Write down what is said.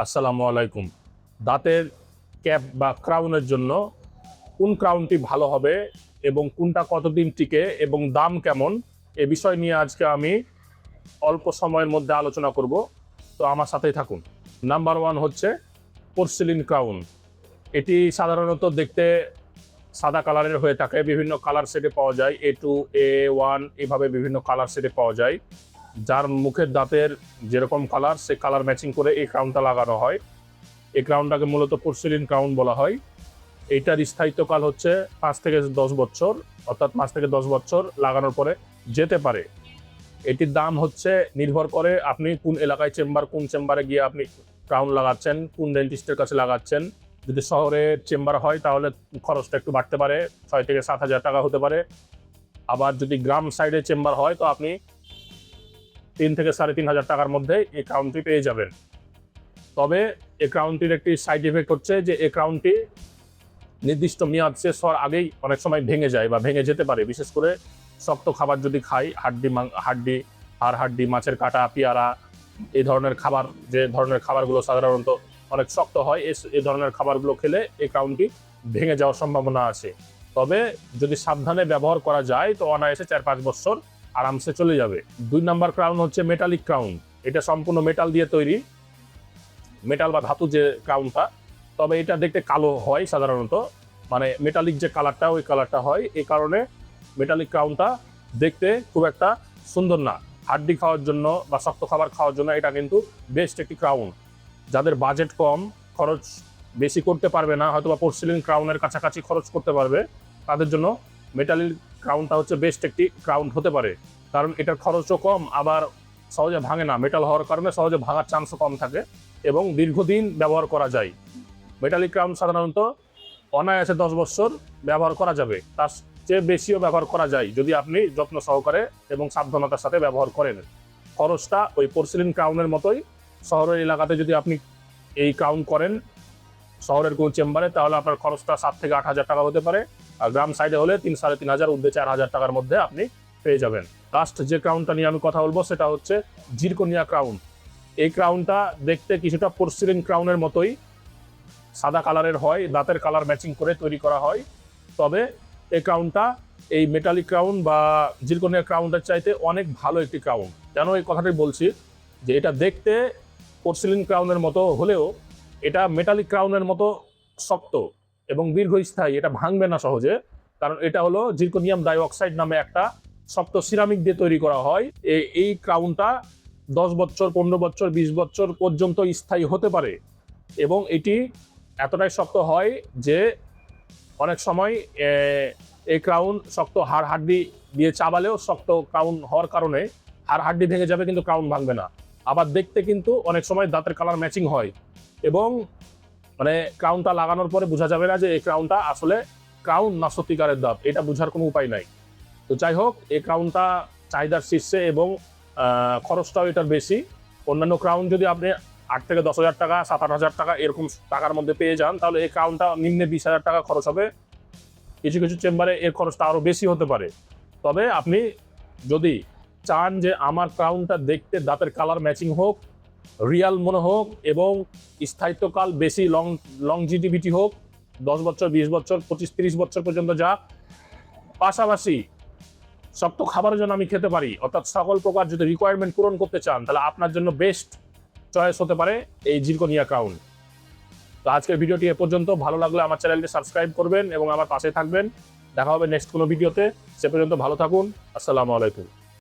আসসালামু আলাইকুম। দাঁতের ক্যাপ বা ক্রাউনের জন্য কোন ক্রাউনটি ভালো হবে এবং কোনটা কতদিন টিকে এবং দাম কেমন, এ বিষয় নিয়ে আজকে আমি অল্প সময়ের মধ্যে আলোচনা করব। তো আমার সাথেই থাকুন। নাম্বার 1 হচ্ছে পোর্সিলিন ক্রাউন। এটি সাধারণত দেখতে সাদা কালারের হয়ে থাকে, বিভিন্ন কালার সেটে পাওয়া যায়, A2 A1 এভাবে বিভিন্ন কালার সেটে পাওয়া যায়। যার মুখের দাঁতের যেরকম কালার সে কালার ম্যাচিং করে এই ক্রাউনটা লাগানো হয়। এই ক্রাউনটাকে মূলত পোর্সিলিন ক্রাউন বলা হয়। এইটার স্থায়িত্বকাল হচ্ছে 5 থেকে 10 বছর, অর্থাৎ 5 থেকে 10 বছর লাগানোর পরে যেতে পারে। এটির দাম হচ্ছে নির্ভর করে আপনি কোন এলাকায় কোন চেম্বারে গিয়ে আপনি ক্রাউন লাগাচ্ছেন, কোন ডেন্টিস্টের কাছে লাগাচ্ছেন। যদি শহরে চেম্বার হয় তাহলে খরচটা একটু বাড়তে পারে, 6 থেকে 7 হাজার টাকা হতে পারে। আবার যদি গ্রাম সাইডে চেম্বার হয় তো আপনি 3 থেকে 3.5 হাজার টাকার মধ্যে এই ক্রাউনটি পেয়ে যাবেন। তবে এই ক্রাউনটির একটি সাইড ইফেক্ট হচ্ছে যে এই ক্রাউনটি নির্দিষ্ট মেয়াদ শেষ হওয়ার আগেই অনেক সময় ভেঙে যায় বা ভেঙে যেতে পারে। বিশেষ করে শক্ত খাবার যদি খাই, হাড্ডি, মাছের কাটা, পেয়ারা, এই ধরনের খাবার, যে ধরনের খাবারগুলো সাধারণত অনেক শক্ত হয়, এই ধরনের খাবারগুলো খেলে এই ক্রাউনটি ভেঙে যাওয়ার সম্ভাবনা আছে। তবে যদি সাবধানে ব্যবহার করা যায় তো অনায়াসে 4-5 বছর আরামসে চলে যাবে। 2 নাম্বার ক্রাউন হচ্ছে মেটালিক ক্রাউন। এটা সম্পূর্ণ মেটাল দিয়ে তৈরি, মেটাল বা ধাতু যে ক্রাউনটা। তবে এটা দেখতে কালো হয় সাধারণত, মানে মেটালিক যে কালারটা ওই কালারটা হয়। এই কারণে মেটালিক ক্রাউনটা দেখতে খুব একটা সুন্দর না। হাড্ডি খাওয়ার জন্য বা শক্ত খাবার খাওয়ার জন্য এটা কিন্তু বেস্ট একটি ক্রাউন। যাদের বাজেট কম, খরচ বেশি করতে পারবে না, হয়তো বা পোর্সিলিন ক্রাউনের কাছাকাছি খরচ করতে পারবে, তাদের জন্য মেটালিক ক্রাউনটা হচ্ছে বেস্ট একটি ক্রাউন হতে পারে। কারণ এটার খরচও কম, আবার সহজে ভাঙে না। মেটাল হওয়ার কারণে সহজে ভাঙার চান্সও কম থাকে এবং দীর্ঘদিন ব্যবহার করা যায়। মেটালিক ক্রাউন সাধারণত অনায়াসে 10 বছর ব্যবহার করা যাবে, তার চেয়ে বেশিও ব্যবহার করা যায় যদি আপনি যত্ন সহকারে এবং সাবধানতার সাথে ব্যবহার করেন। খরচটা ওই পোর্সিলিন ক্রাউনের মতোই। শহরের এলাকাতে যদি আপনি এই ক্রাউন করেন শহরের কোন চেম্বারে, তাহলে আপনার খরচটা 7 থেকে 8 হাজার টাকা হতে পারে। আর গ্রাম সাইডে হলে 3-3.5 হাজার, ঊর্ধ্বে 4 হাজার টাকার মধ্যে আপনি পেয়ে যাবেন। লাস্ট যে ক্রাউনটা নিয়ে আমি কথা বলবো সেটা হচ্ছে জিরকোনিয়া ক্রাউন। এই ক্রাউনটা দেখতে কিছুটা পোর্সিলিন ক্রাউনের মতোই, সাদা কালারের হয়, দাঁতের কালার ম্যাচিং করে তৈরি করা হয়। তবে এই ক্রাউনটা এই মেটালিক ক্রাউন বা জিরকোনিয়া ক্রাউনটার চাইতে অনেক ভালো একটি ক্রাউন। কেন এই কথাটি বলছি, যে এটা দেখতে পোর্সিলিন ক্রাউনের মতো হলেও এটা মেটালিক ক্রাউনের মতো শক্ত এবং দীর্ঘস্থায়ী। এটা ভাঙবে না সহজে, কারণ এটা হলো জিরকোনিয়াম ডাইঅক্সাইড নামে একটা শক্ত সিরামিক দিয়ে তৈরি করা হয়। এই ক্রাউনটা 10 বছর, 15 বছর, 20 বছর পর্যন্ত স্থায়ী হতে পারে এবং এটি এতটাই শক্ত হয় যে অনেক সময় এই ক্রাউন শক্ত হাড্ডি দিয়ে চাবালেও শক্ত ক্রাউন হওয়ার কারণে হাড্ডি ভেঙে যাবে কিন্তু ক্রাউন ভাঙবে না। আবার দেখতে কিন্তু অনেক সময় দাঁতের কালার ম্যাচিং হয় এবং মানে ক্রাউনটা লাগানোর পরে বোঝা যাবে না যে এই ক্রাউনটা আসলে ক্রাউন না সত্যিকারের দাঁত, এটা বোঝার কোনো উপায় নাই। তো যাই হোক, এই ক্রাউনটা চাহিদার শীর্ষে এবং খরচটাও এটার বেশি। অন্যান্য ক্রাউন যদি আপনি 8 থেকে 10 হাজার টাকা, 7-8 হাজার টাকা এরকম টাকার মধ্যে পেয়ে যান, তাহলে এই ক্রাউনটা নিম্নে 20 হাজার টাকা খরচ হবে। কিছু কিছু চেম্বারে এর খরচটা আরও বেশি হতে পারে। তবে আপনি যদি চান যে আমার ক্রাউনটা দেখতে দাঁতের কালার ম্যাচিং হোক, রিয়াল মনে হোক এবং স্থায়িত্বকাল বেশি, লংজিটিভিটি হোক, 10 বছর, 20 বছর, 25-30 বছর পর্যন্ত যাক, পাশাপাশি শক্ত খাবারের জন্য আমি খেতে পারি, অর্থাৎ সকল প্রকার যদি রিকোয়ারমেন্ট পূরণ করতে চান, তাহলে আপনার জন্য বেস্ট চয়েস হতে পারে এই জিরকোনিয়া ক্রাউন। তো আজকের ভিডিওটি এ পর্যন্ত। ভালো লাগলে আমার চ্যানেলটি সাবস্ক্রাইব করবেন এবং আমার পাশে থাকবেন। দেখা হবে নেক্সট কোনো ভিডিওতে। সে পর্যন্ত ভালো থাকুন। আসসালামু আলাইকুম।